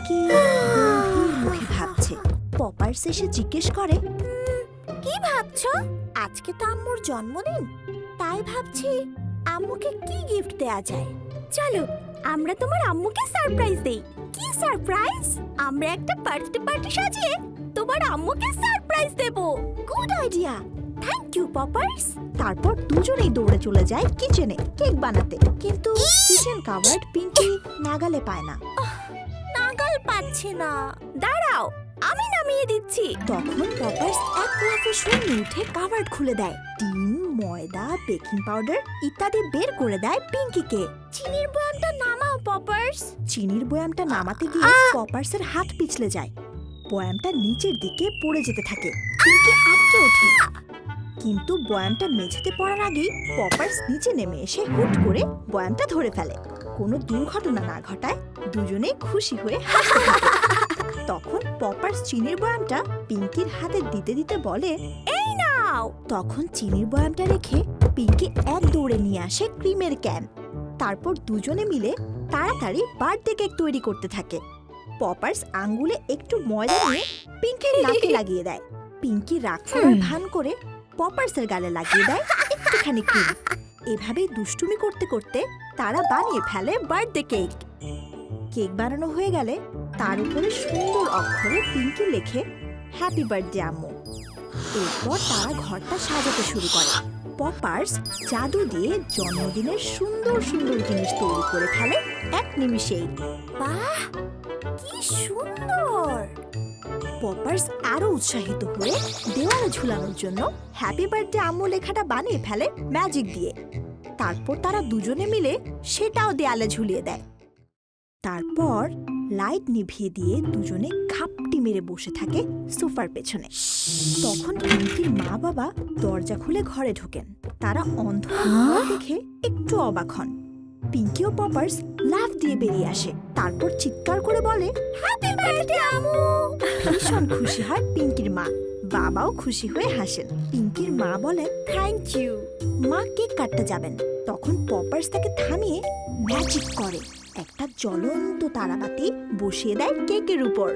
পিঙ্কি গম্ভীর মুখে ভাবছে। পপার্স এসে জিজ্ঞেস করে, কি ভাবছো? আজকে তো আম্মুর জন্মদিন, তাই ভাবছি আম্মুকে কি গিফট দেয়া যায়। চলো আমরা তোমার আম্মুকে সারপ্রাইজ দেই। কি সারপ্রাইজ? আমরা একটা বার্থডে পার্টি সাজিয়ে তোমার আম্মুকে সারপ্রাইজ দেব। গুড আইডিয়া, থ্যাংক ইউ পপার্স। তারপর দুজনেই দৌড়ে চলে যায় কিচেনে কেক বানাতে। কিন্তু কিচেন কাভার্ড পিঙ্কি নাগালে পায় না। নাগাল পাচ্ছি না, দাঁড়াও আমি নামিয়ে দিচ্ছি। তখন পপার্স এক লাফে শূন্যে উঠে কাভার্ড খুলে দেয়। ডিম, ময়দা, বেকিং পাউডার ইত্যাদি বের করে দেয় পিঙ্কিকে। চিনির বয়ামটা নামাও পপার্স। চিনির বয়ামটা নামাতে গিয়ে পপার্সের হাত পিছলে যায়। বয়ামটা নিচের দিকে পড়ে যেতে থাকে। পিঙ্কি আটকে ওঠে, কিন্তু বয়ামটা মেঝেতে পড়ার আগেই পপার্স নিচে নেমে এসে হুট করে বয়ামটা ধরে ফেলে। কোনো দুর্ঘটনা না ঘটায় দুজনেই খুশি হয়ে হাসতে থাকে। তখন পপার্স চিনির বয়ামটা পিঙ্কির হাতে দিতে দিতে বলে, এই নাও। তখন চিনির বয়ামটা রেখে পিঙ্কি এক দৌড়ে নিয়ে আসে ক্রিমের ক্যান। তারপর দুজনে মিলে তাড়াতাড়ি বার্থডে কেক তৈরি করতে থাকে। পপার্স আঙ্গুলে একটু ময়দা নিয়ে পিঙ্কির নাকে লাগিয়ে দেয়। পিঙ্কি রাগ করার ভান করে পপার্সের গালে লাগিয়ে দেয় একটুখানি ক্রিম। এভাবেই দুষ্টুমি করতে করতে তারা বানিয়ে ফেলে বার্থডে কেক। কেক বানানো হয়ে গেলে তার উপরে সুন্দর অক্ষরে পিঙ্কি লেখে, হ্যাপি বার্থডে আম্মু। এরপর তারা ঘরটা সাজাতে শুরু করে। পপার্স জাদু দিয়ে জন্মদিনের সুন্দর সুন্দর জিনিস তৈরি করে ফেলে এক নিমিষেই। বাহ, কি সুন্দর। পপার্স আরো উৎসাহিত হয়ে দেওয়ালে ঝুলানোর জন্য হ্যাপি বার্থডে আম্মু লেখাটা বানিয়ে ফেলে ম্যাজিক দিয়ে। তারপর তারা দুজনে মিলে সেটাও দেয়ালে ঝুলিয়ে দেয়। তারপর লাইট নিভিয়ে দিয়ে দুজনে ঘাপটি মেরে বসে থাকে সোফার পেছনে। তখন পিঙ্কির মা বাবা দরজা খুলে ঘরে ঢোকেন। তারা অন্ধকার দেখে একটু অবাক হন। পিঙ্কি ও পপার্স লাফ দিয়ে বেরিয়ে আসে। তারপর চিৎকার করে বলে, হ্যাপি বার্থডে আম্মু। ভীষণ খুশি হয় পিঙ্কির মা। বাবাও খুশি হয়ে হাসেন। পিঙ্কির মা বলেন, থ্যাংক ইউ। মা কেক কাটতে যাবেন। তখন পপার্স তাকে থামিয়ে ম্যাজিক করে একটা জ্বলন্ত তারাবাতি বসিয়ে দেয় কেকের উপর।